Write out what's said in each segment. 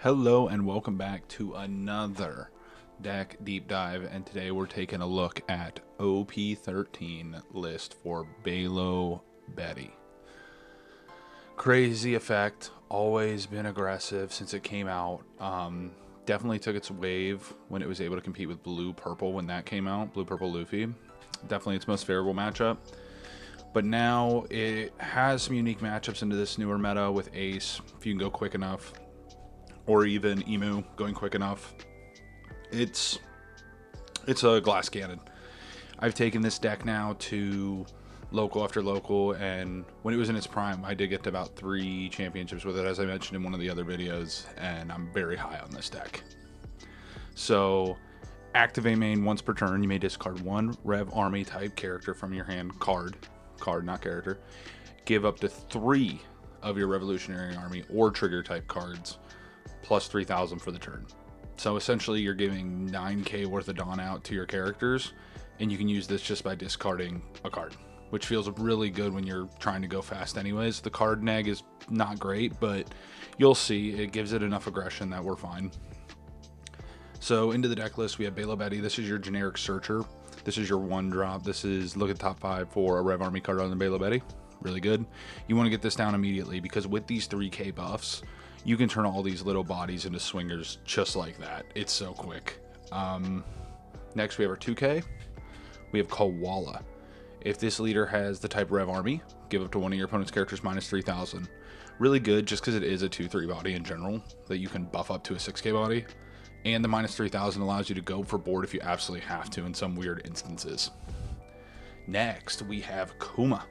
Hello and welcome back to another deck deep dive, and today we're taking a look at OP13 list for Belo Betty. Crazy effect, always been aggressive since it came out. Definitely took its wave when it was able to compete with Blue Purple when that came out, Blue Purple Luffy. Definitely its most favorable matchup. But now it has some unique matchups into this newer meta with Ace, if you can go quick enough, or even Imu going quick enough. It's a glass cannon. I've taken this deck now to local after local, and when it was in its prime, I did get to about 3 championships with it, as I mentioned in one of the other videos, and I'm very high on this deck. So, activate main once per turn. You may discard 1 Rev Army type character from your hand, card not character. Give up to 3 of your Revolutionary Army or trigger type cards, plus 3,000 for the turn. So essentially you're giving 9k worth of Dawn out to your characters, and you can use this just by discarding a card, which feels really good when you're trying to go fast anyways. The card neg is not great, but you'll see it gives it enough aggression that we're fine. So into the deck list, we have Belo Betty. This is your generic searcher. This is your 1-drop. This is look at the top 5 for a Rev Army card on the Belo Betty. Really good. You want to get this down immediately because with these 3k buffs, you can turn all these little bodies into swingers just like that. It's so quick. Next, we have our 2k. We have Koala. If this leader has the type Rev Army, give up to one of your opponent's characters minus 3,000. Really good just because it is a 2-3 body in general that you can buff up to a 6k body. And the minus 3,000 allows you to go for board if you absolutely have to in some weird instances. Next, we have Kuma.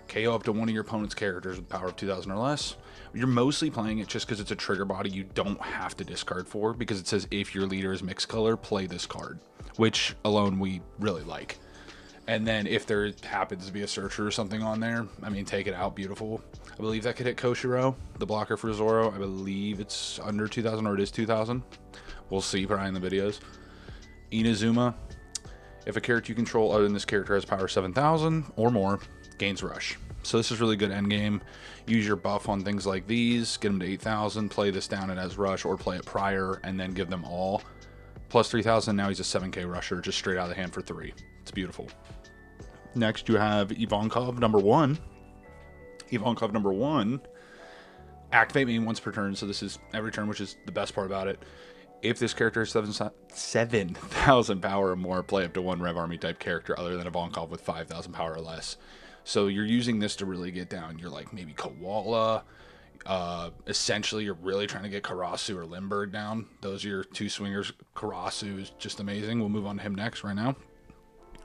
KO up to one of your opponent's characters with power of 2,000 or less. You're mostly playing it just because it's a trigger body you don't have to discard for, because it says if your leader is mixed color, play this card, which alone we really like. And then if there happens to be a searcher or something on there, I mean, take it out, beautiful. I believe that could hit Koshiro, the blocker for Zoro. I believe it's under 2,000 or it is 2,000. We'll see probably in the videos. Inazuma. If a character you control other than this character has power 7,000 or more, gains rush. So this is really good endgame. Use your buff on things like these, get them to 8,000, play this down and as rush, or play it prior and then give them all. Plus 3,000, now he's a 7k rusher, just straight out of the hand for 3. It's beautiful. Next, you have Ivankov number 1. Ivankov number 1. Activate main once per turn, so this is every turn, which is the best part about it. If this character has 7,000 power or more, play up to 1 Rev Army type character other than Ivankov with 5,000 power or less. So you're using this to really get down. You're like maybe Koala. Essentially, you're really trying to get Karasu or Limburg down. Those are your 2 swingers. Karasu is just amazing. We'll move on to him next right now.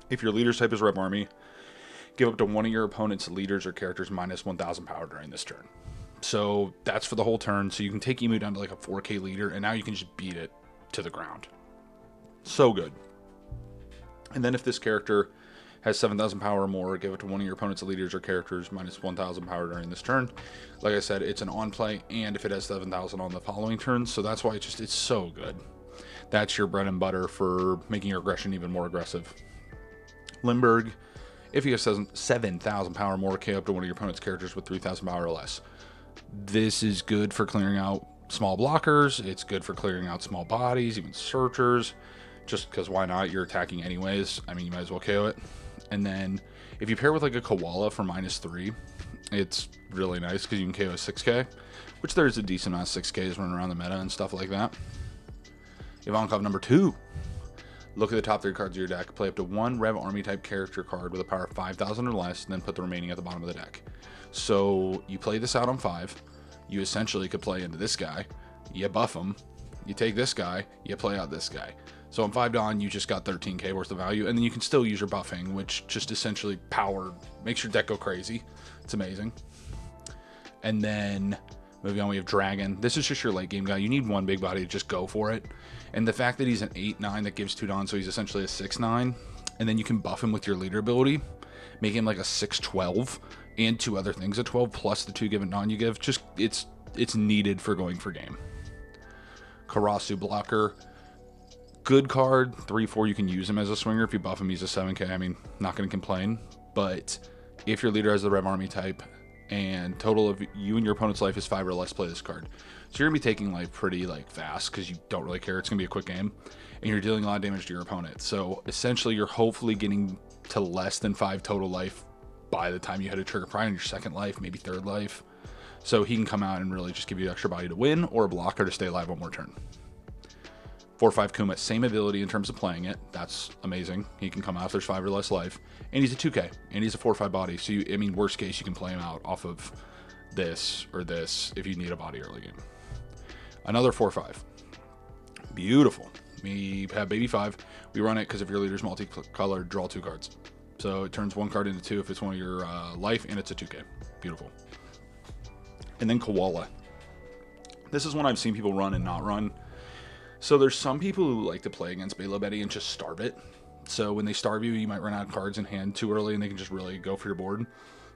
If your leader's type is Rev Army, give up to one of your opponent's leaders or characters minus 1,000 power during this turn. So that's for the whole turn. So you can take Imu down to like a 4k leader, and now you can just beat it to the ground. So good. And then if this character has 7,000 power or more, give it to one of your opponent's leaders or characters minus 1,000 power during this turn. Like I said, it's an on play, and if it has 7,000 on the following turn, so that's why it's so good. That's your bread and butter for making your aggression even more aggressive. Limburg, if he has 7,000 power or more, KO up to one of your opponent's characters with 3,000 power or less. This is good for clearing out small blockers. It's good for clearing out small bodies, even searchers. Just because why not? You're attacking anyways. I mean, you might as well KO it. And then if you pair with like a Koala for minus 3, it's really nice because you can KO a 6k, which there's a decent amount of 6ks running around the meta and stuff like that. Ivankov number 2. Look at the top 3 cards of your deck. Play up to 1 Rev Army type character card with a power of 5,000 or less, and then put the remaining at the bottom of the deck. So you play this out on 5. You essentially could play into this guy. You buff him. You take this guy. You play out this guy. So on 5 Dawn, you just got 13k worth of value, and then you can still use your buffing, which just essentially makes your deck go crazy. It's amazing. And then moving on, we have Dragon. This is just your late game guy. You need one big body to just go for it. And the fact that he's an 8-9 that gives 2 Dawn, so he's essentially a 6-9, and then you can buff him with your leader ability, make him like a 6-12, and 2 other things at 12, plus the 2 given Dawn you give. Just, it's needed for going for game. Karasu blocker. Good card, 3-4, you can use him as a swinger. If you buff him, he's a 7k. I mean, not going to complain. But if your leader has the Rev Army type, and total of you and your opponent's life is 5 or less, play this card. So you're gonna be taking life pretty like fast because you don't really care. It's gonna be a quick game, and you're dealing a lot of damage to your opponent. So essentially, you're hopefully getting to less than 5 total life by the time you hit a trigger, probably on your second life, maybe third life. So he can come out and really just give you extra body to win, or a blocker to stay alive one more turn. 4/5 Kuma, same ability in terms of playing it. That's amazing. He can come out if there's 5 or less life, and he's a 2K, and he's a 4/5 body. So I mean, worst case, you can play him out off of this or this if you need a body early game. Another 4/5, beautiful. We have baby 5. We run it because if your leader's multicolored, draw 2 cards. So it turns 1 card into 2 if it's one of your life, and it's a 2K. Beautiful. And then Koala. This is one I've seen people run and not run. So there's some people who like to play against Belo Betty and just starve it. So when they starve you, you might run out of cards in hand too early, and they can just really go for your board.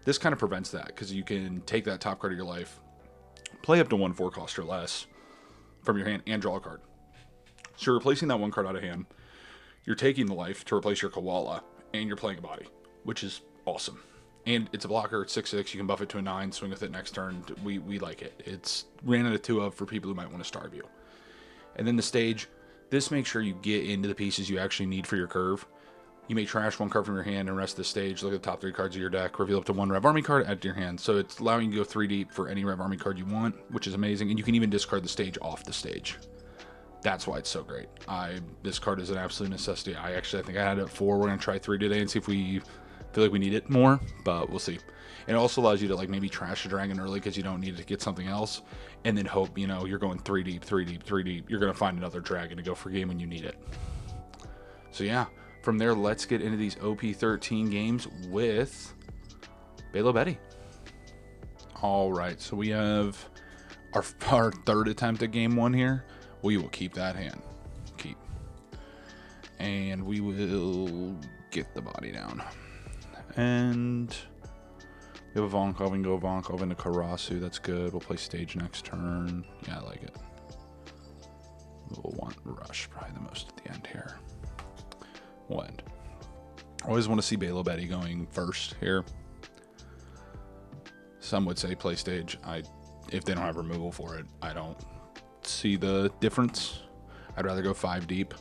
This kind of prevents that because you can take that top card of your life, play up to 1 4 cost or less from your hand, and draw a card. So you're replacing that 1 card out of hand. You're taking the life to replace your Koala, and you're playing a body, which is awesome. And it's a blocker. It's 6/6. You can buff it to a 9. Swing with it next turn. We like it. It's ran out of 2 of for people who might want to starve you. And then the stage. This makes sure you get into the pieces you actually need for your curve. You may trash 1 card from your hand and rest the stage. Look at the top 3 cards of your deck. Reveal up to 1 Rev Army card, add to your hand. So it's allowing you to go 3 deep for any Rev Army card you want, which is amazing. And you can even discard the stage off the stage. That's why it's so great. This card is an absolute necessity. I think I had it at 4. We're going to try 3 today and see if we feel like we need it more, but we'll see. It also allows you to like maybe trash a dragon early because you don't need it to get something else, and then hope, you know, you're going 3 deep, 3 deep, 3 deep. You're going to find another dragon to go for game when you need it. So yeah, from there, let's get into these OP13 games with Belo Betty. All right, so we have our 3rd attempt at game 1 here. We will keep that hand. Keep. And we will get the body down. And we have a Vonkov. We can go Vonkov into Karasu. That's good. We'll play stage next turn. Yeah, I like it. We'll want Rush probably the most at the end here. We'll end. I always want to see Belo Betty going first here. Some would say play stage. If they don't have removal for it, I don't see the difference. I'd rather go 5 deep.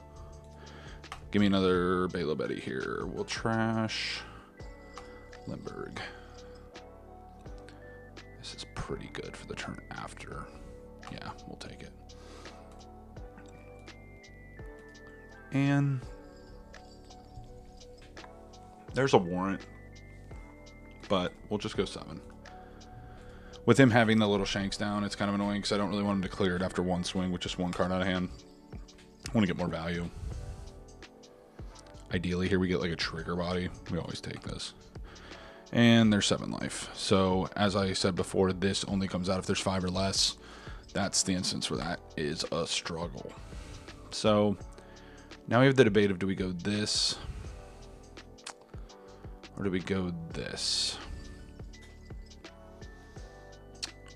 Give me another Belo Betty here. We'll trash Limburg. This is pretty good for the turn after. Yeah, we'll take it. And there's a warrant, but we'll just go 7. With him having the little shanks down, it's kind of annoying because I don't really want him to clear it after 1 swing with just 1 card out of hand. I want to get more value. Ideally, here we get like a trigger body. We always take this. And there's 7 life. So, as I said before, this only comes out if there's 5 or less. That's the instance where that is a struggle. So, now we have the debate of do we go this or do we go this?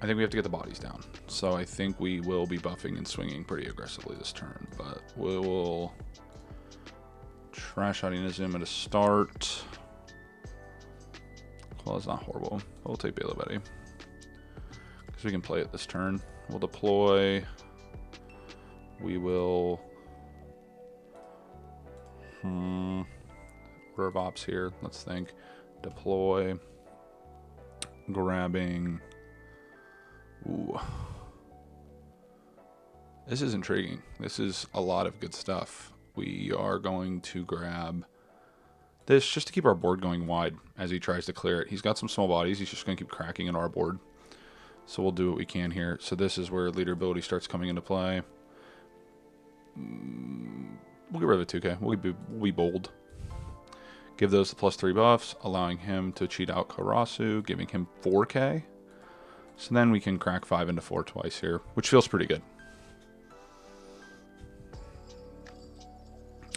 I think we have to get the bodies down. So I think we will be buffing and swinging pretty aggressively this turn, but we will trash out Inazuma to start. Well, it's not horrible. We'll take Belo Betty because we can play it this turn. We'll deploy. We will order of ops here. Let's think. Deploy. Grabbing. Ooh. This is intriguing. This is a lot of good stuff. We are going to grab this just to keep our board going wide as he tries to clear it. He's got some small bodies. He's just going to keep cracking into our board. So we'll do what we can here. So this is where leader ability starts coming into play. We'll get rid of a 2K. We'll be bold. Give those the +3 buffs, allowing him to cheat out Karasu, giving him 4K. So then we can crack 5 into 4 twice here, which feels pretty good.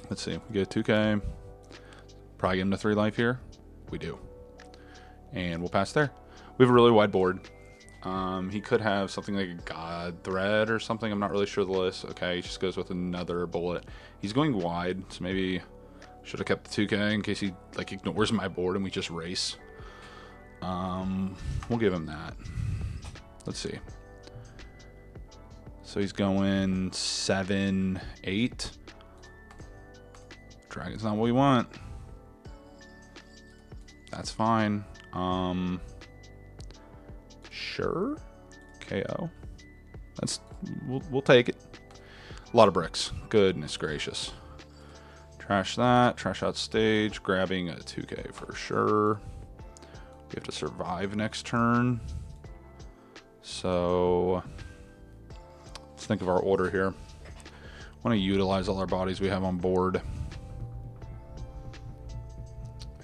Let's see. We get a 2K. Probably get him to 3 life here. We do. And we'll pass there. We have a really wide board. He could have something like a God Thread or something. I'm not really sure the list. Okay, he just goes with another bullet. He's going wide, so maybe should have kept the 2K in case he like ignores my board and we just race. We'll give him that. Let's see. So he's going 7, 8. Dragon's not what we want. That's fine. Sure. KO. We'll take it. A lot of bricks. Goodness gracious. Trash that. Trash out stage. Grabbing a 2K for sure. We have to survive next turn. So let's think of our order here. Want to utilize all our bodies we have on board.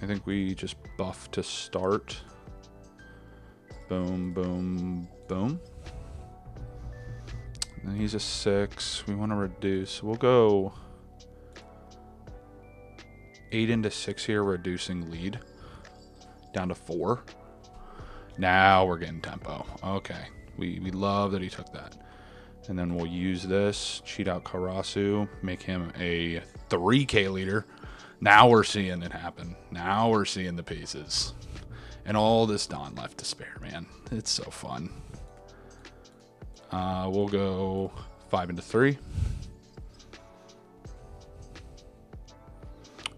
I think we just buff to start. Boom, boom, boom. And he's a 6. We want to reduce. We'll go 8 into 6 here, reducing lead down to 4. Now we're getting tempo. Okay. We love that he took that. And then we'll use this, cheat out Karasu, make him a 3K leader. Now we're seeing it happen. Now we're seeing the pieces. And all this Dawn left to spare, man. It's so fun. We'll go 5 into 3.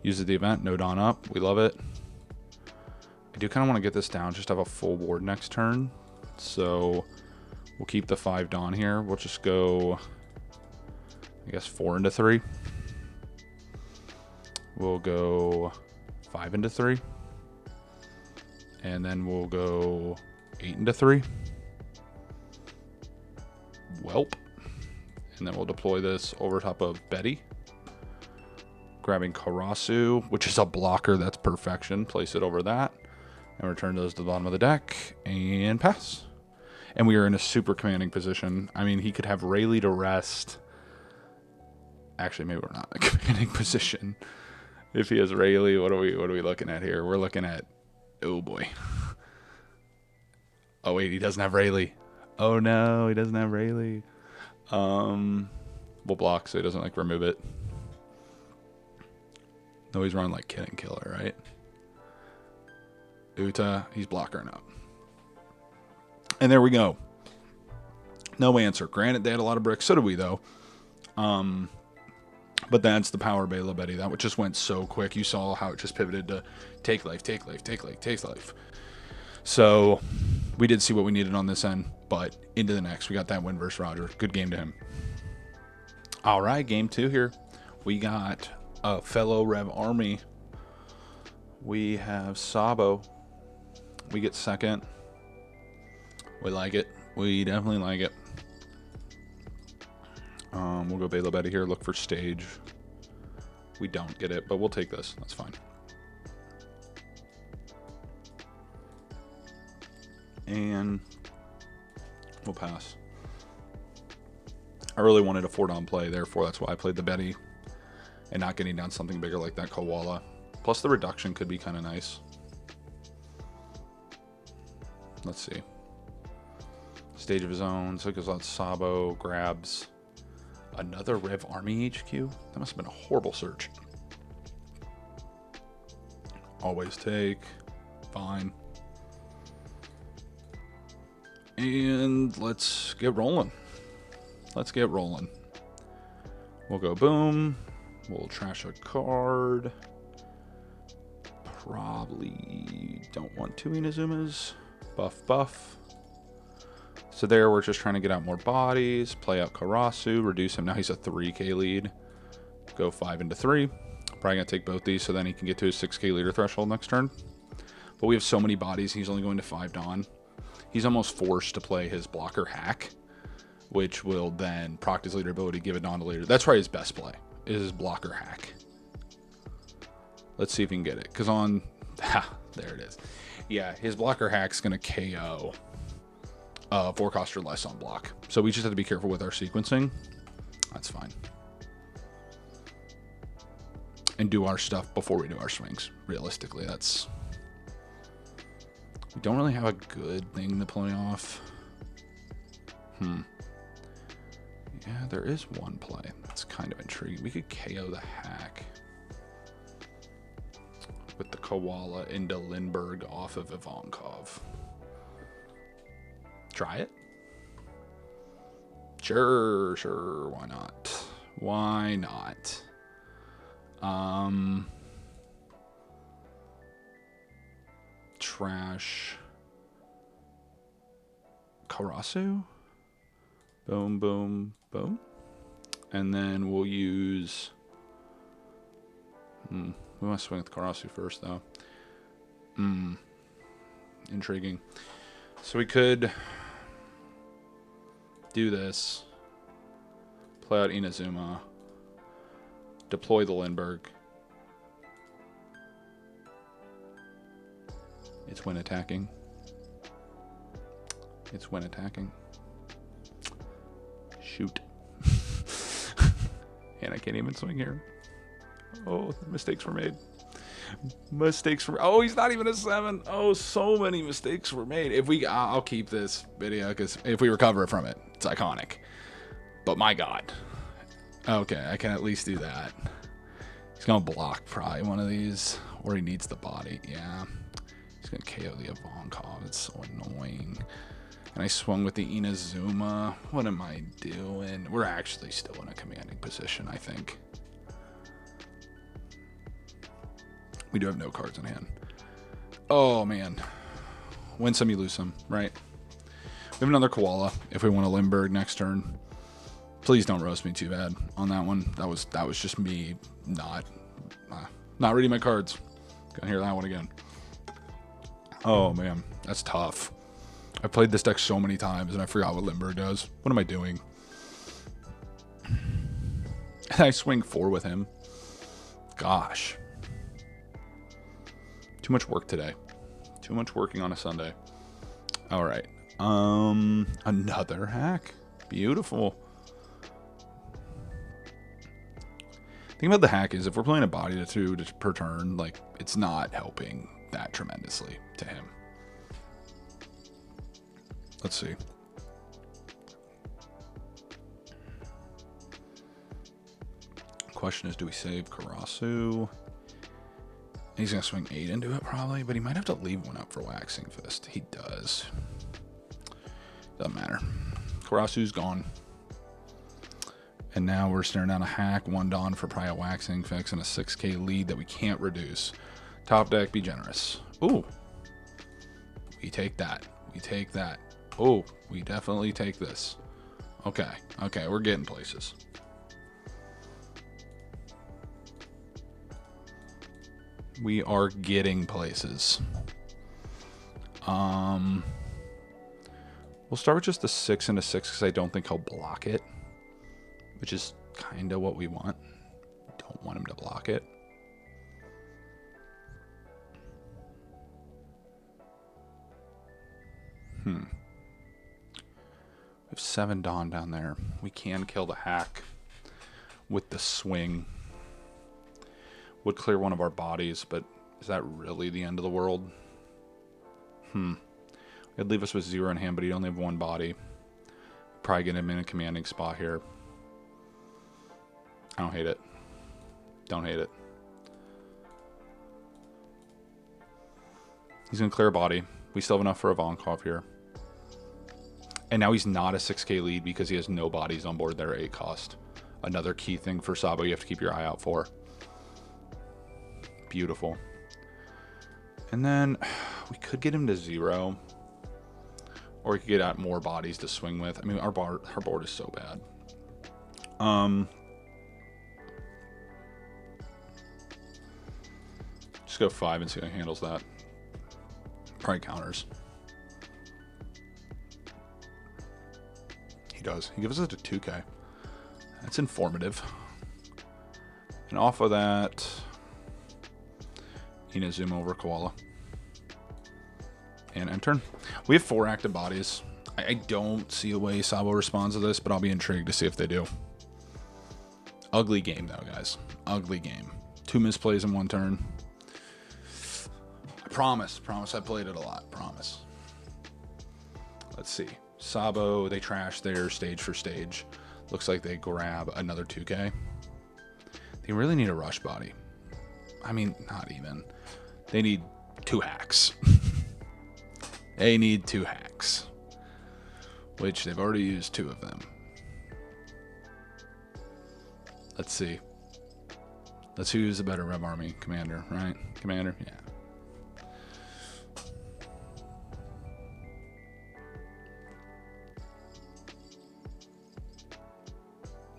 Uses the event, no Dawn up. We love it. I do kind of want to get this down, just have a full board next turn. So we'll keep the 5 Dawn here. We'll just go, I guess, 4 into 3. We'll go 5 into 3. And then we'll go 8 into 3. Welp. And then we'll deploy this over top of Betty. Grabbing Karasu, which is a blocker. That's perfection. Place it over that. And return those to the bottom of the deck. And pass. And we are in a super commanding position. I mean, he could have Rayleigh to rest. Actually, maybe we're not in a commanding position. If he has Rayleigh, what are we looking at here? We're looking at, oh boy. Oh wait, he doesn't have Rayleigh. Oh no, he doesn't have Rayleigh. We'll block so he doesn't like remove it. No, he's running like Kid and Killer, right? Uta, he's blockering up. And there we go. No answer. Granted, they had a lot of bricks. So did we, though. But that's the power of Belo Betty. That just went so quick. You saw how it just pivoted to take life, take life, take life, take life. So we did see what we needed on this end. But into the next. We got that win versus Roger. Good game to him. All right, game 2 here. We got a fellow Rev Army. We have Sabo. We get second. We like it. We definitely like it. We'll go Belo Betty here. Look for stage. We don't get it, but we'll take this. That's fine. And we'll pass. I really wanted a 4-down play, therefore that's why I played the Betty. And not getting down something bigger like that Koala. Plus the reduction could be kind of nice. Let's see. Stage of his own. So it goes out Sabo, grabs another Rev Army HQ. That must have been a horrible search. Always take. Fine. And let's get rolling. Let's get rolling. We'll go boom. We'll trash a card. Probably don't want 2 Inazumas. Buff, buff. So there, we're just trying to get out more bodies. Play out Karasu. Reduce him. Now he's a 3K lead. Go 5 into 3. Probably going to take both these so then he can get to his 6K leader threshold next turn. But we have so many bodies. He's only going to 5 Dawn. He's almost forced to play his blocker hack, which will then proc his leader ability, give it Dawn to leader. That's probably his best play, is his blocker hack. Let's see if he can get it. Because on... there it is. Yeah, his blocker hack's going to KO 4 cost or less on block. So we just have to be careful with our sequencing. That's fine. And do our stuff before we do our swings. Realistically, that's... We don't really have a good thing to play off. Yeah, there is one play. That's kind of intriguing. We could KO the hack. with the Koala into Lindbergh off of Ivankov. Try it? Sure, why not? Why not? Trash. Karasu? Boom, boom, boom. And then we'll use... we want to swing with Karasu first, though. Intriguing. So we could do this. Play out Inazuma. Deploy the Lindbergh. It's when attacking. It's when attacking. Shoot. And I can't even swing here. Oh, mistakes were made. Oh, he's not even a 7. Oh, so many mistakes were made. I'll keep this video because if we recover from it, it's iconic. But my God. Okay, I can at least do that. He's gonna block probably one of these, or he needs the body. Yeah, he's gonna KO the Ivankov. It's so annoying. And I swung with the Inazuma. What am I doing? We're actually still in a commanding position, I think. We do have no cards in hand. Oh, man. Win some, you lose some, right? We have another Koala if we want a Lindbergh next turn. Please don't roast me too bad on that one. That was just me not reading my cards. Gonna hear that one again. Oh, man. That's tough. I've played this deck so many times, and I forgot what Lindbergh does. What am I doing? I swing 4 with him. Gosh. Too much work today. Too much working on a Sunday. All right. Another hack. Beautiful. Thing about the hack is if we're playing a body to 2 per turn, like, it's not helping that tremendously to him. Let's see. Question is, do we save Karasu? He's going to swing 8 into it probably, but he might have to leave one up for Waxing Fist. He does. Doesn't matter. Karasu's gone. And now we're staring down a hack, 1 Dawn for probably a Waxing Fix and a 6k lead that we can't reduce. Top deck, be generous. Ooh. We take that. We take that. Oh, we definitely take this. Okay. Okay, we're getting places. We are getting places. We'll start with just the 6 and a 6 because I don't think he'll block it, which is kind of what we want. Don't want him to block it. We have 7 Dawn down there. We can kill the hack with the swing. Would clear one of our bodies, but is that really the end of the world? It'd leave us with 0 in hand, but he'd only have 1 body. Probably get him in a commanding spot here. I don't hate it. Don't hate it. He's going to clear a body. We still have enough for Ivankov here. And now he's not a 6k lead because he has no bodies on board that are 8 cost. Another key thing for Sabo you have to keep your eye out for. Beautiful. And then we could get him to 0. Or we could get out more bodies to swing with. I mean, our board is so bad. Just go 5 and see how he handles that. Probably counters. He does. He gives us a 2k. That's informative. And off of that, Inazuma over Koala. And end turn. We have 4 active bodies. I don't see a way Sabo responds to this, but I'll be intrigued to see if they do. Ugly game, though, guys. Ugly game. 2 misplays in 1 turn. I promise I played it a lot. Promise. Let's see. Sabo, they trash their stage for stage. Looks like they grab another 2k. They really need a rush body. I mean, not even. They need 2 hacks. They need 2 hacks. Which they've already used 2 of them. Let's see. Let's see who's the better Rev Army commander, right? Commander? Yeah.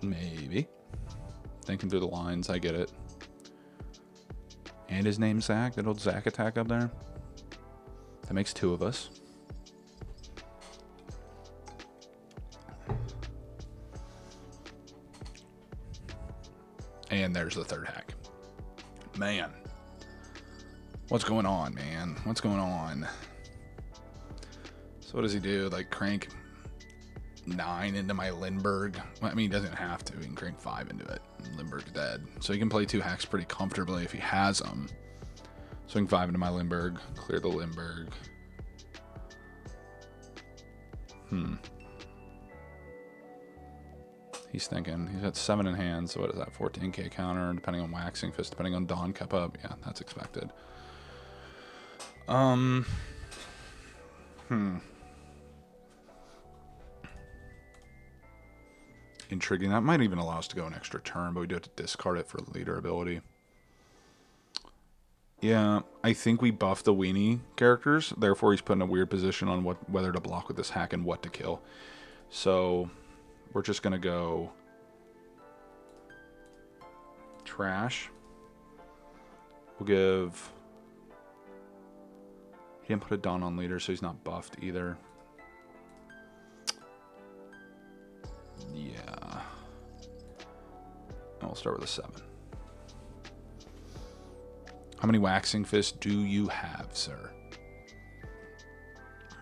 Maybe. Thinking through the lines, I get it. And his name's Zach, that old Zach attack up there. That makes 2 of us. And there's the 3rd hack. Man. What's going on, man? What's going on? So what does he do? Like crank 9 into my Lindbergh? Well, I mean, he doesn't have to. He can crank 5 into it. Lindbergh's dead. So he can play 2 hacks pretty comfortably if he has them. Swing 5 into my Lindbergh. Clear the Lindbergh. He's thinking. He's got 7 in hand, so what is that? 14k counter, depending on Waxing Fist, depending on Dawn Cup up. Yeah, that's expected. Intriguing. That might even allow us to go an extra turn, but we do have to discard it for leader ability. Yeah, I think we buffed the weenie characters, therefore he's put in a weird position on whether to block with this hack and what to kill. So we're just gonna go trash. We'll give... He didn't put a Dawn on leader, so he's not buffed either. Yeah. And we'll start with a 7. How many Waxing Fists do you have, sir?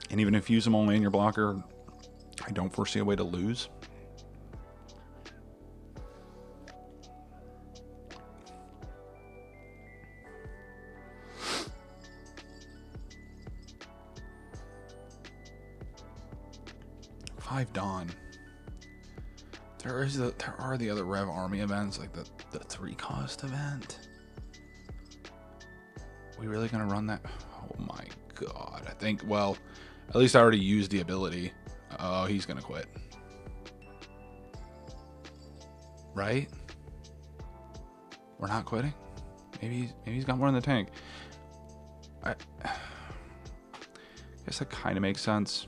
And even if you use them only in your blocker, I don't foresee a way to lose. Five Dawn. There are the other Rev Army events, like the 3-cost event. We really gonna run that? Oh my god. I think, well, at least I already used the ability. Oh, he's gonna quit. Right? We're not quitting? Maybe he's got more in the tank. I guess that kind of makes sense.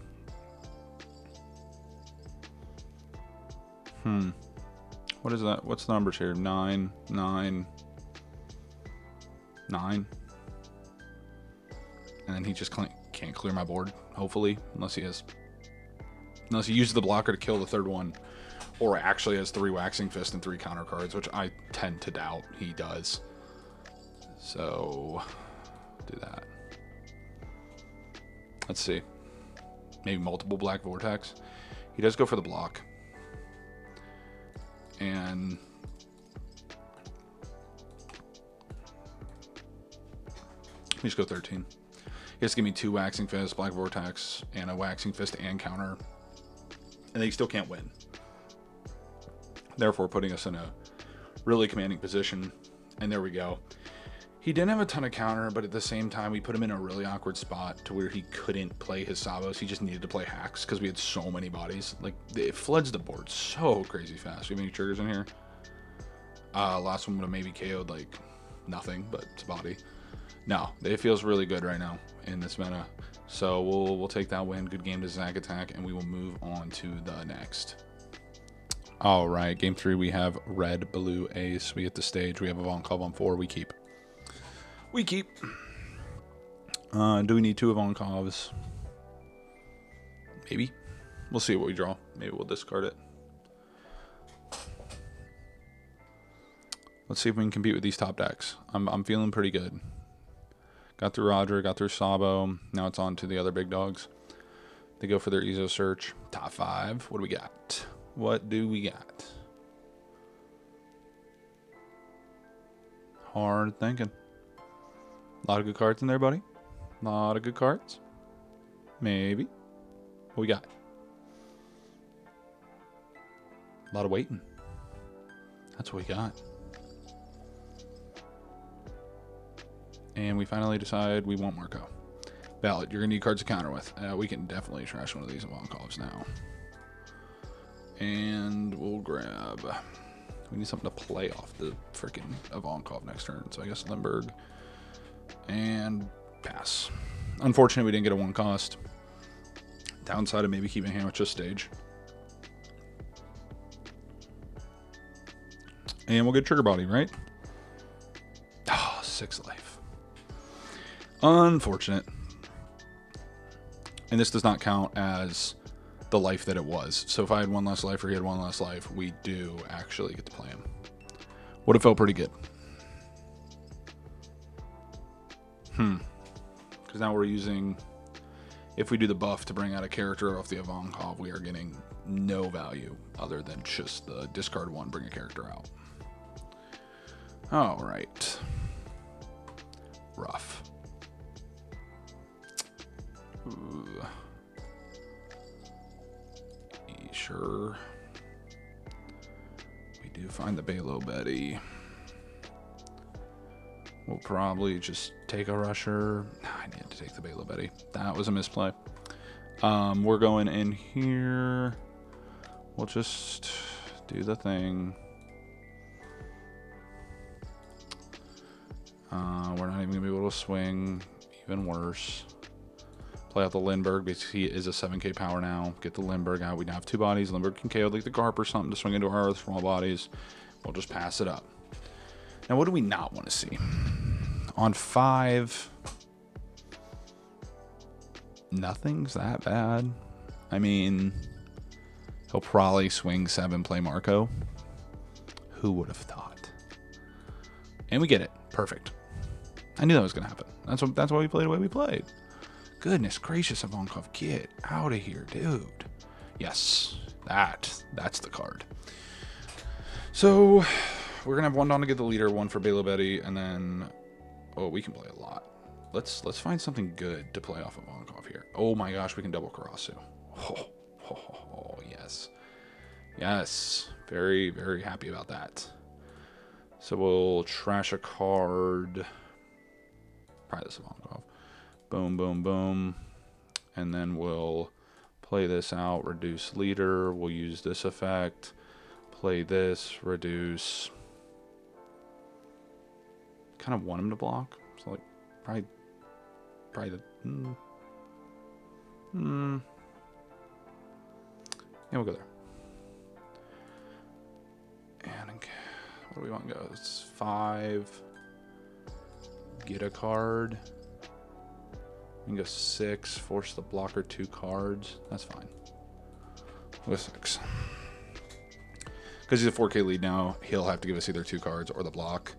What is that? What's the numbers here? 9, 9, 9. And then he just can't clear my board, hopefully, unless he uses the blocker to kill the 3rd one, or actually has 3 Waxing Fist and 3 counter cards, which I tend to doubt he does. So do that. Let's see. Maybe multiple Black Vortex. He does go for the block. And let me just go 13. He has to give me 2 Waxing Fists, Black Vortex, and a Waxing Fist and counter. And they still can't win. Therefore putting us in a really commanding position. And there we go. He didn't have a ton of counter, but at the same time, we put him in a really awkward spot to where he couldn't play his Sabos. He just needed to play hacks because we had so many bodies. Like, it floods the board so crazy fast. Do you have any triggers in here? Last one would have maybe KO'd, like, nothing, but it's a body. No, it feels really good right now in this meta. So we'll take that win. Good game to Zach attack, and we will move on to the next. All right, game 3, we have red, blue, ace. We hit the stage. We have a Ivankov on 4. We keep. We keep. Do we need 2 Ivankovs? Maybe. We'll see what we draw. Maybe we'll discard it. Let's see if we can compete with these top decks. I'm feeling pretty good. Got through Roger, got through Sabo. Now it's on to the other big dogs. They go for their EZO search. Top 5. What do we got? What do we got? Hard thinking. A lot of good cards in there, buddy. A lot of good cards. Maybe. What we got? A lot of waiting. That's what we got. And we finally decide we want Marco. Valid. You're going to need cards to counter with. We can definitely trash one of these Ivankovs now. And we'll grab... We need something to play off the freaking Ivankov next turn. So I guess Limburg. And pass. Unfortunately, we didn't get a 1 cost. Downside of maybe keeping hand with just stage. And we'll get Trigger Body, right? Oh, 6 life. Unfortunate. And this does not count as the life that it was. So if I had 1 less life or he had 1 less life, we do actually get to play him. Would have felt pretty good. Because now we're using... If we do the buff to bring out a character off the Ivankov, we are getting no value other than just the discard 1, bring a character out. All right. Rough. Ooh. Sure. We do find the Belo Betty. We'll probably just take a rusher. I need to take the Belo Betty. That was a misplay. We're going in here. We'll just do the thing. We're not even going to be able to swing. Even worse. Play out the Lindbergh because he is a 7k power now. Get the Lindbergh out. We now have 2 bodies. Lindbergh can KO like the Garp or something to swing into our other small bodies. We'll just pass it up. Now, what do we not want to see? On 5, nothing's that bad. I mean, he'll probably swing 7, play Marco. Who would have thought? And we get it. Perfect. I knew that was going to happen. That's why we played the way we played. Goodness gracious, Ivankov, get out of here, dude. Yes, that's the card. So we're gonna have 1 down to get the leader, 1 for Belo Betty, and then we can play a lot. Let's find something good to play off of Ivankov here. Oh my gosh, we can double Karasu. Oh yes, yes, very very happy about that. So we'll trash a card. Probably this Ivankov. Boom, boom, boom. And then we'll play this out, reduce leader. We'll use this effect. Play this, reduce. Kind of want him to block. So like, probably the... Yeah, we'll go there. And what do we want to go? It's 5. Get a card. We can go 6, force the blocker 2 cards. That's fine. With 6. Because he's a 4K lead now, he'll have to give us either 2 cards or the block.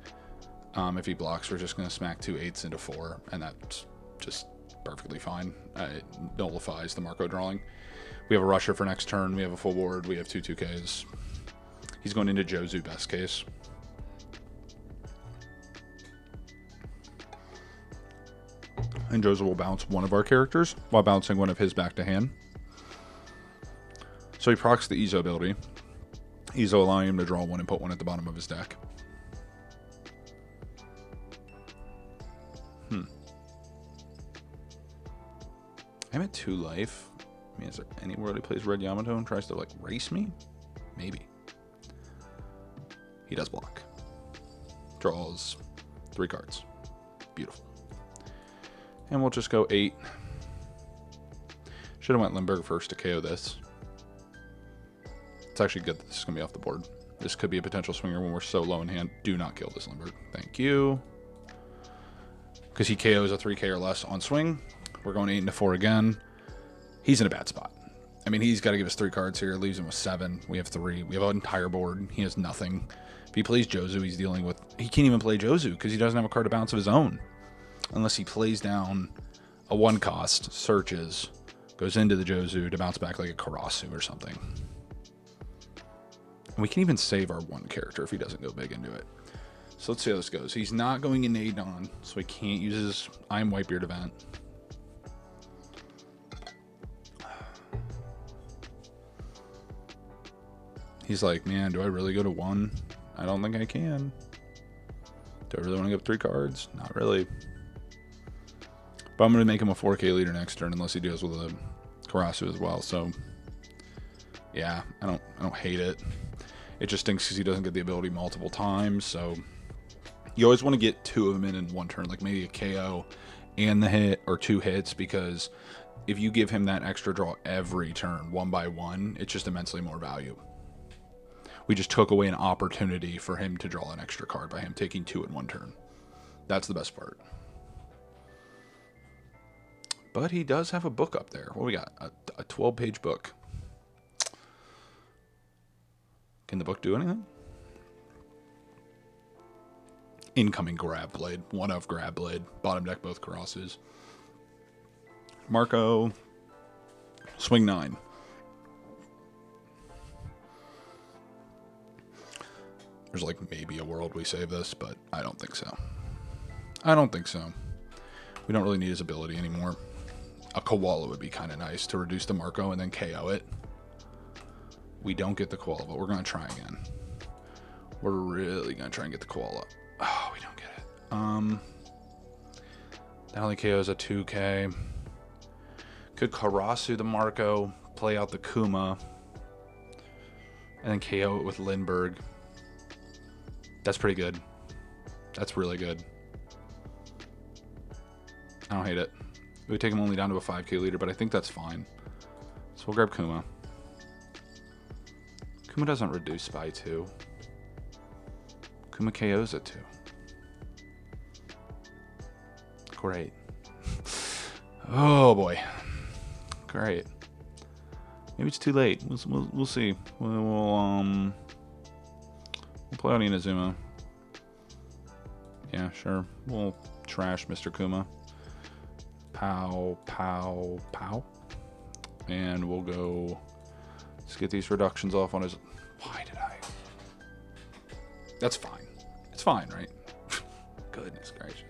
If he blocks, we're just going to smack 2 8s into 4, and that's just perfectly fine. It nullifies the Marco drawing. We have a rusher for next turn. We have a full board. We have 2 2Ks. He's going into Jozu best case. And Jozu will bounce 1 of our characters while bouncing 1 of his back to hand. So he procs the Ezo ability. Ezo allowing him to draw 1 and put 1 at the bottom of his deck. I'm at 2 life. I mean, is there anywhere he plays Red Yamato and tries to like race me? Maybe. He does block. Draws 3 cards. Beautiful. And we'll just go 8. Should have went Limburg first to KO this. It's actually good that this is going to be off the board. This could be a potential swinger when we're so low in hand. Do not kill this Limburg. Thank you. Because he KOs a 3K or less on swing. We're going 8 into 4 again. He's in a bad spot. I mean, he's got to give us 3 cards here. Leaves him with 7. We have 3. We have an entire board. He has nothing. If he plays Jozu, he's dealing with... He can't even play Jozu because he doesn't have a card to bounce of his own. Unless he plays down a 1 cost, searches, goes into the Jozu to bounce back like a Karasu or something. And we can even save our 1 character if he doesn't go big into it. So let's see how this goes. He's not going into Adon, so he can't use his I'm Whitebeard event. He's like, man, do I really go to 1? I don't think I can. Do I really want to give 3 cards? Not really. But I'm going to make him a 4K leader next turn unless he deals with a Karasu as well. So, yeah, I don't hate it. It just stinks because he doesn't get the ability multiple times. So, you always want to get 2 of them in one turn, like maybe a KO and the hit or 2 hits, because if you give him that extra draw every turn, 1 by 1, it's just immensely more value. We just took away an opportunity for him to draw an extra card by him taking 2 in 1 turn. That's the best part. But he does have a book up there. What we got? A 12-page book. Can the book do anything? Incoming Grab Blade. 1 of Grab Blade. Bottom deck both Karasus. Marco. Swing 9. There's like maybe a world we save this, but I don't think so. I don't think so. We don't really need his ability anymore. A Koala would be kind of nice to reduce the Marco and then KO it. We don't get the Koala, but we're going to try again. We're really going to try and get the Koala. Oh, we don't get it. That only KOs a 2K. Could Karasu the Marco, play out the Kuma, and then KO it with Lindbergh. That's pretty good. That's really good. I don't hate it. We would take him only down to a 5K leader, but I think that's fine. So we'll grab Kuma. Kuma doesn't reduce by 2. Kuma KOs at 2. Great. Oh boy. Great. Maybe it's too late. We'll see. We'll play out Inazuma. Yeah, sure. We'll trash Mr. Kuma. Pow, pow, pow. And we'll go... Let's get these reductions off on his... Why did I... That's fine. It's fine, right? Goodness gracious.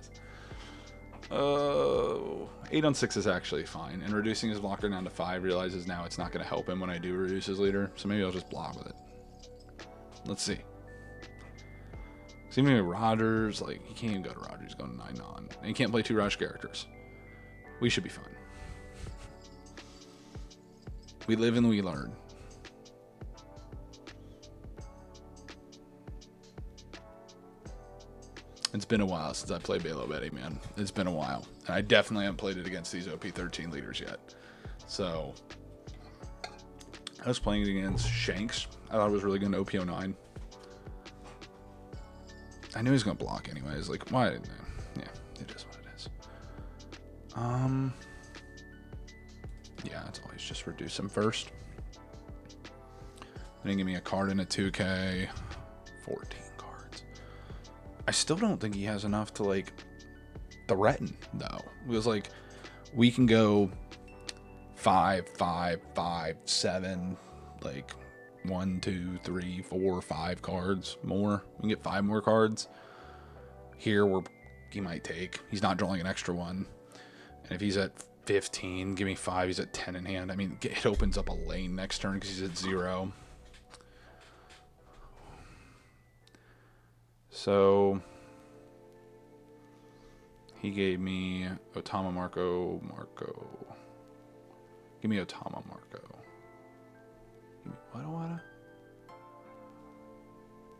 8 on 6 is actually fine. And reducing his blocker down to 5 realizes now it's not going to help him when I do reduce his leader. So maybe I'll just block with it. Let's see. See, maybe Rogers, like, he can't even go to Rogers. He's going to 9 non. And he can't play 2 rush characters. We should be fine. We live and we learn. It's been a while since I played Belo Betty, man. It's been a while. And I definitely haven't played it against these OP13 leaders yet. So, I was playing it against Shanks. I thought it was really good in OP09. I knew he was going to block anyways. Like, why? Yeah, it is what it is. Yeah, it's always just reduce him first. Then give me a card in a 2K. 14 cards. I still don't think he has enough to, like, threaten, though. It was like, we can go 5, 5, 5, 7, like 1, 2, 3, 4, 5 cards more. We can get 5 more cards. Here, he might take. He's not drawing an extra one. And if he's at 15, give me 5. He's at 10 in hand. I mean, it opens up a lane next turn because he's at 0. So he gave me Otama Marco. Give me Otama Marco. Give me what?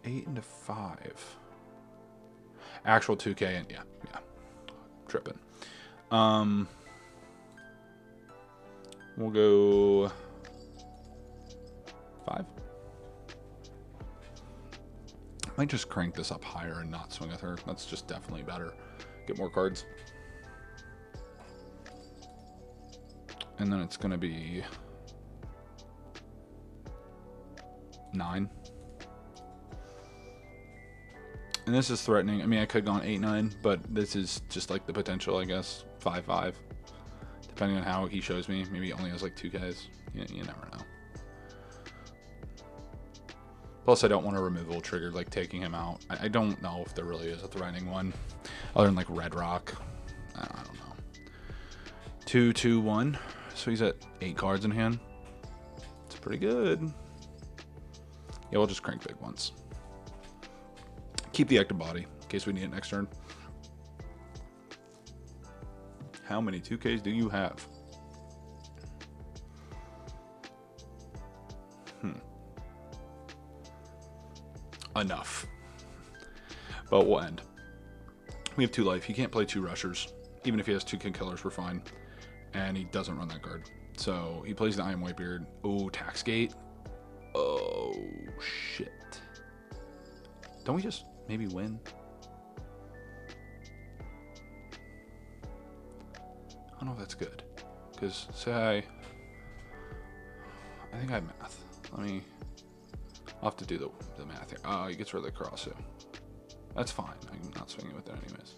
8 into 5. Actual 2K and yeah. Tripping. We'll go 5. Might just crank this up higher and not swing with her. That's just definitely better. Get more cards. And then it's going to be 9. And this is threatening. I mean, I could have gone 8-9, but this is just like the potential, I guess. 5-5. Depending on how he shows me. Maybe he only has like 2Ks. You never know. Plus, I don't want a removal trigger, like taking him out. I don't know if there really is a threatening one. Other than like Red Rock. I don't know. 2, 2, 1. So he's at 8 cards in hand. It's pretty good. Yeah, we'll just crank big once. Keep the active body in case we need it next turn. How many 2Ks do you have? Enough. But we'll end. We have 2 life. He can't play 2 rushers. Even if he has 2 kid killers, we're fine. And he doesn't run that card. So he plays the I Am Whitebeard. Oh, Tax Gate. Oh, shit. Don't we just maybe win? I don't know if that's good. Because, say I think I have math. I'll have to do the math here. Oh, he gets rid of the Karasu. That's fine. I'm not swinging with it anyways.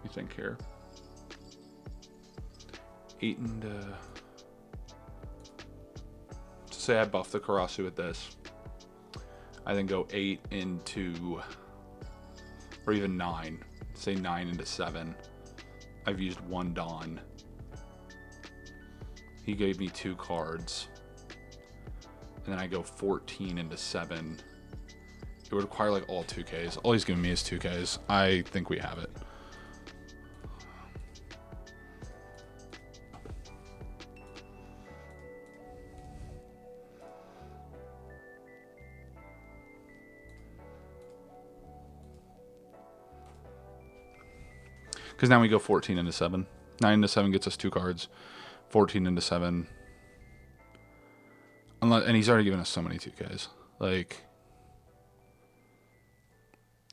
You think here? 8 and say I buff the Karasu with this. I then go 8 into, or even 9. Say 9 into 7. I've used 1 Dawn. He gave me 2 cards. And then I go 14 into 7. It would require like all 2Ks. All he's giving me is 2Ks. I think we have it. Because now we go 14 into 7. 9 into 7 gets us 2 cards. 14 into 7. And he's already given us so many 2Ks. Like,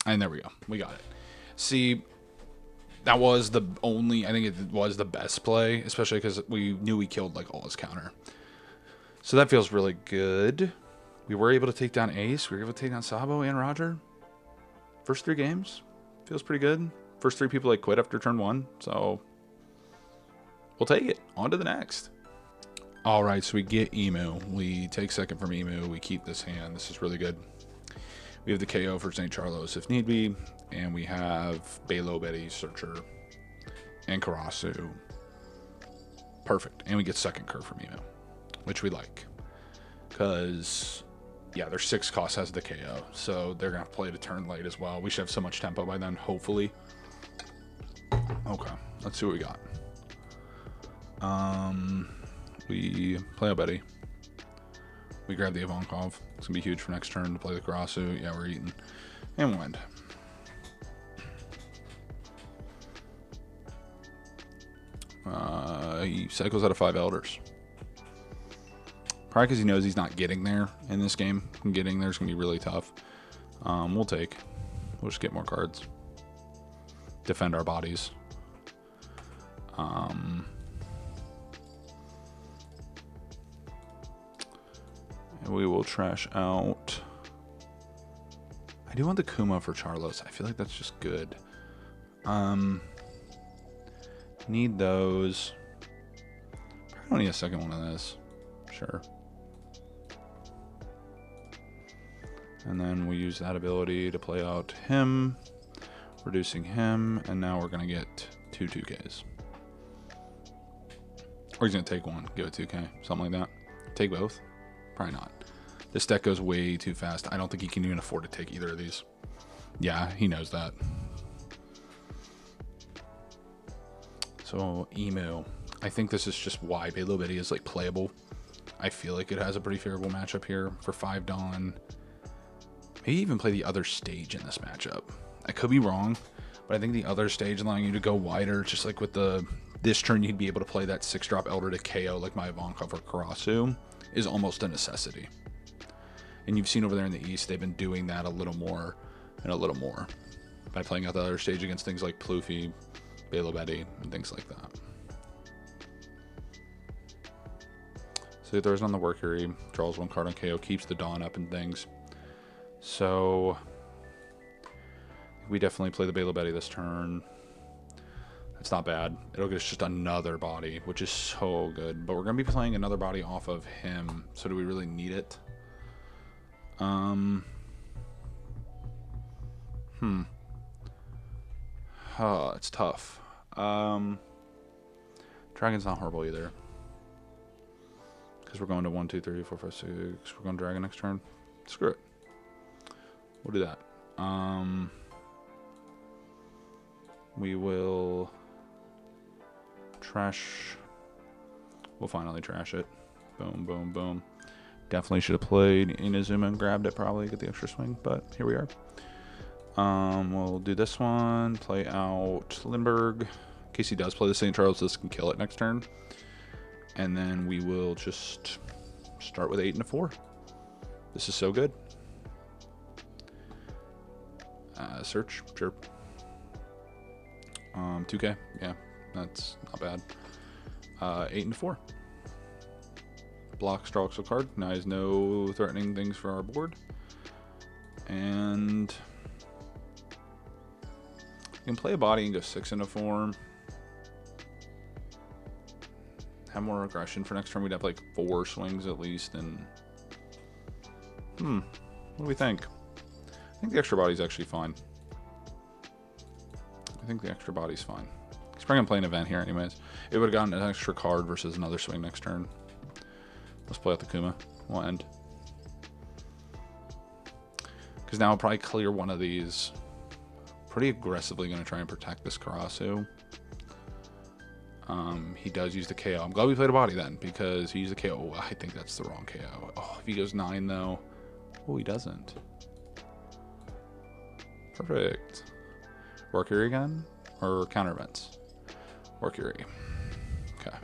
and there we go. We got it. See, that was the only, I think it was the best play, especially because we knew we killed like all his counter. So that feels really good. We were able to take down Ace. We were able to take down Sabo and Roger. First 3 games. Feels pretty good. First 3 people like quit after turn 1. So we'll take it. On to the next. All right, so we get Imu. We take second from Imu. We keep this hand. This is really good. We have the KO for St. Charlos if need be. And we have Belo Betty, Searcher, and Karasu. Perfect. And we get second curve from Imu, which we like. Because, yeah, their 6 cost has the KO. So they're going to have to play it a turn late as well. We should have so much tempo by then, hopefully. Okay, let's see what we got. We play a Betty. We grab the Ivankov. It's going to be huge for next turn to play the Karasu. Yeah, we're eating. And we'll end. He cycles out of 5 Elders. Probably because he knows he's not getting there in this game. Getting there is going to be really tough. We'll take. We'll just get more cards. Defend our bodies. And we will trash out. I do want the Kuma for Charlos. I feel like that's just good. Need those. Probably don't need a second one of this. Sure. And then we use that ability to play out him, reducing him, and now we're going to get 2 2Ks. Or he's going to take 1, give it 2K, something like that. Take both? Probably not. This deck goes way too fast. I don't think he can even afford to take either of these. Yeah, he knows that. So, Imu. I think this is just why Belo Betty is like playable. I feel like it has a pretty favorable matchup here for 5 Dawn. Maybe even play the other stage in this matchup. I could be wrong, but I think the other stage allowing you to go wider, just like with this turn you'd be able to play that 6-drop Elder to KO like my Ivankov or Karasu, is almost a necessity. And you've seen over there in the East, they've been doing that a little more and a little more by playing out the other stage against things like Plouffe, Belo Betty, and things like that. So he throws it on the Worker, he draws 1 card on KO, keeps the Dawn up and things. So we definitely play the Belo Betty this turn. That's not bad. It'll get us just another body, which is so good. But we're going to be playing another body off of him. So do we really need it? It's tough. Dragon's not horrible either. Because we're going to 1, 2, 3, 4, 5, 6. We're going Dragon next turn. Screw it. We'll do that. We will trash. We'll finally trash it. Boom, boom, boom. Definitely should have played Inazuma and grabbed it, probably get the extra swing, but here we are. We'll do this one, play out Lindbergh. In case he does play the St. Charles, this can kill it next turn. And then we will just start with 8 and a 4. This is so good. Search, sure. 2K, yeah, that's not bad. 8 and 4. Block, draw a card. Now he has no threatening things for our board. And you can play a body and go 6 into 4. Have more aggression for next turn. We'd have like 4 swings at least. And what do we think? I think the extra body's actually fine. I think the extra body's fine. He's probably gonna play an event here anyways. It would have gotten an extra card versus another swing next turn. Let's play out the Kuma. We'll end. Because now I'll probably clear one of these. Pretty aggressively going to try and protect this Karasu. He does use the KO. I'm glad we played a body then, because he used the KO. Oh, I think that's the wrong KO. Oh, if he goes 9 though. Oh, he doesn't. Perfect. Workery again? Or counter events? Workery. Okay.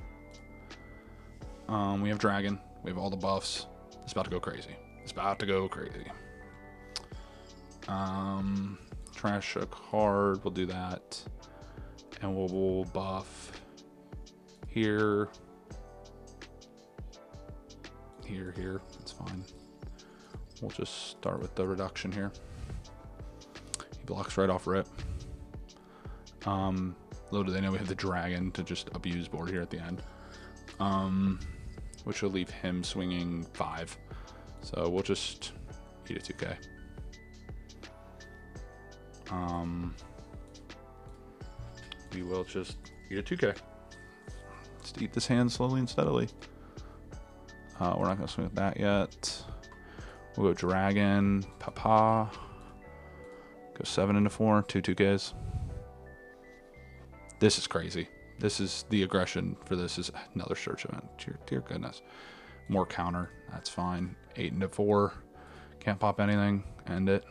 We have Dragon. We have all the buffs. It's about to go crazy. It's about to go crazy. Trash a card. We'll do that. And we'll buff here. Here. It's fine. We'll just start with the reduction here. He blocks right off rip. Little do they know we have the Dragon to just abuse board here at the end. Which will leave him swinging 5. So we'll just eat a 2K. We will just eat a 2K. Just eat this hand slowly and steadily. We're not going to swing with that yet. We'll go Dragon, Papa. Go 7 into 4, 2 2Ks. This is crazy. This is the aggression for this is another search event. Dear goodness. More counter. That's fine. 8 into 4. Can't pop anything. End it.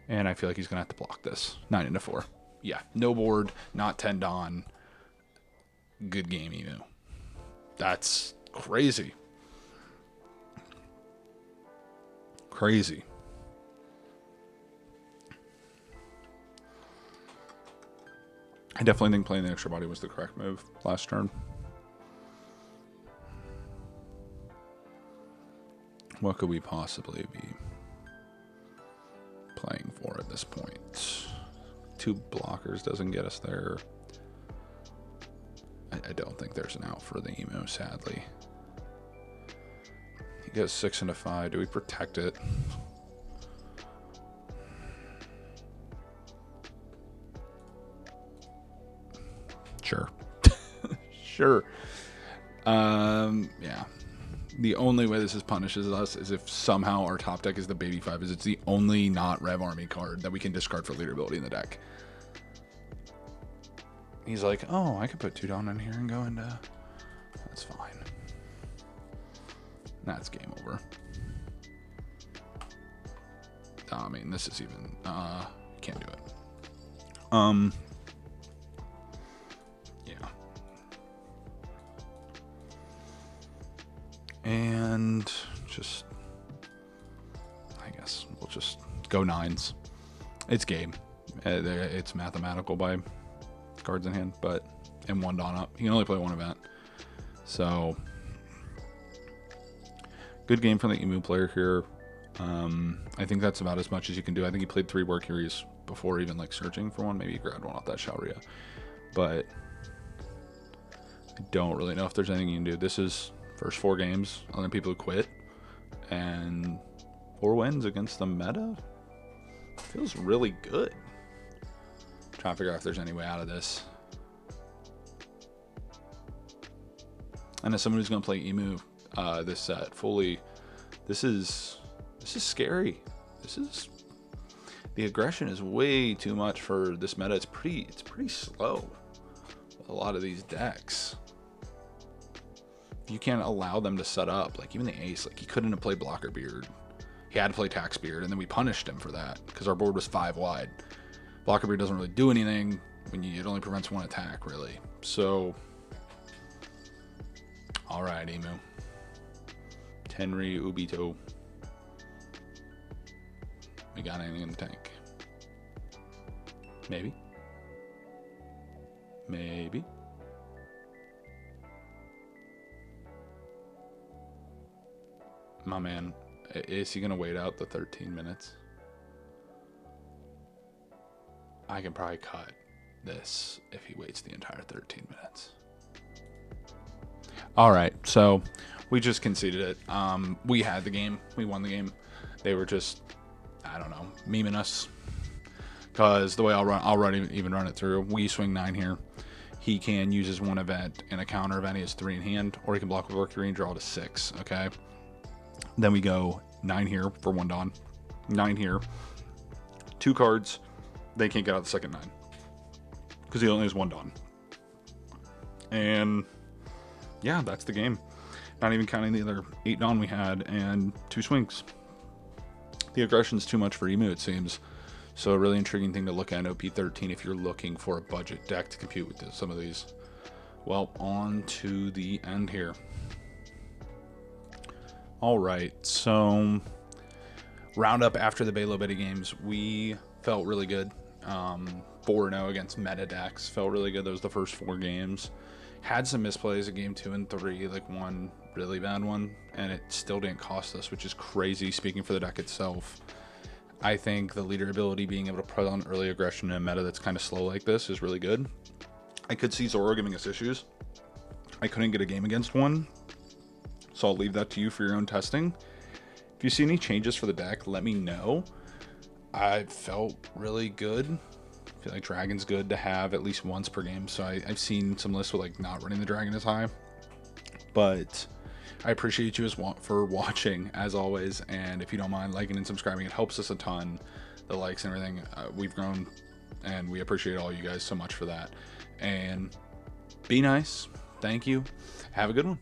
And I feel like he's going to have to block this. 9 into 4. Yeah. No board. Not 10 Don. Good game, Imu. That's crazy. Crazy. I definitely think playing the extra body was the correct move last turn. What could we possibly be playing for at this point? 2 blockers doesn't get us there. I don't think there's an out for the Emo, sadly. He goes 6 into 5. Do we protect it? Sure. Sure. Yeah. The only way this punishes us is if somehow our top deck is the Baby 5, is it's the only not Rev Army card that we can discard for leader ability in the deck. He's like, oh, I could put 2 down in here and go into... That's fine. That's game over. I mean, this is even... can't do it. Yeah. And just... I guess we'll just go 9s. It's game. It's mathematical by cards in hand, but... And 1 Dawn up. He can only play 1 event. So... Good game from the Emu player here. I think that's about as much as you can do. I think he played 3 Workeries before even like searching for one. Maybe he grabbed one off that Shaoria. But I don't really know if there's anything you can do. This is first 4 games. Other people who quit. And 4 wins against the meta. Feels really good. Trying to figure out if there's any way out of this. And as someone who's going to play Emu this set fully, this is scary. The aggression is way too much for this meta. It's pretty slow with a lot of these decks. You can't allow them to set up. Like even the Ace, like he couldn't have played Blocker Beard. He had to play Tax Beard, and then we punished him for that because our board was 5 wide. Blocker Beard doesn't really do anything when it only prevents 1 attack, really. So, all right, Imu. Tenri Ubito. We got anything in the tank? Maybe. Maybe. My man, is he going to wait out the 13 minutes? I can probably cut this if he waits the entire 13 minutes. All right, so we just conceded it. We had the game. We won the game. They were just, I don't know, memeing us. Because the way I'll run it through. We swing 9 here. He can use his 1 event and a counter event. He has 3 in hand, or he can block with Mercury and draw to 6. Okay. Then we go 9 here for 1 Dawn. 9 here. 2 cards. They can't get out the second 9 because he only has 1 Dawn. And yeah, that's the game. Not even counting the other 8 Dawn we had and 2 swings. The aggression's too much for Imu, it seems. So a really intriguing thing to look at in OP13 if you're looking for a budget deck to compete with some of these. Well, on to the end here. All right, so roundup after the Belo Betty games, we felt really good. 4-0 against meta decks, felt really good. That was the first 4 games. Had some misplays in game 2 and 3, like one really bad one, and it still didn't cost us, which is crazy speaking for the deck itself. I think the leader ability, being able to put on early aggression in a meta that's kind of slow like this, is really good. I could see Zoro giving us issues. I couldn't get a game against one, so I'll leave that to you for your own testing. If you see any changes for the deck, let me know. I felt really good. I feel like Dragon's good to have at least once per game, so I've seen some lists with like not running the Dragon as high. But I appreciate you for watching, as always, and if you don't mind liking and subscribing, it helps us a ton. The likes and everything, we've grown, and we appreciate all you guys so much for that. And be nice. Thank you. Have a good one.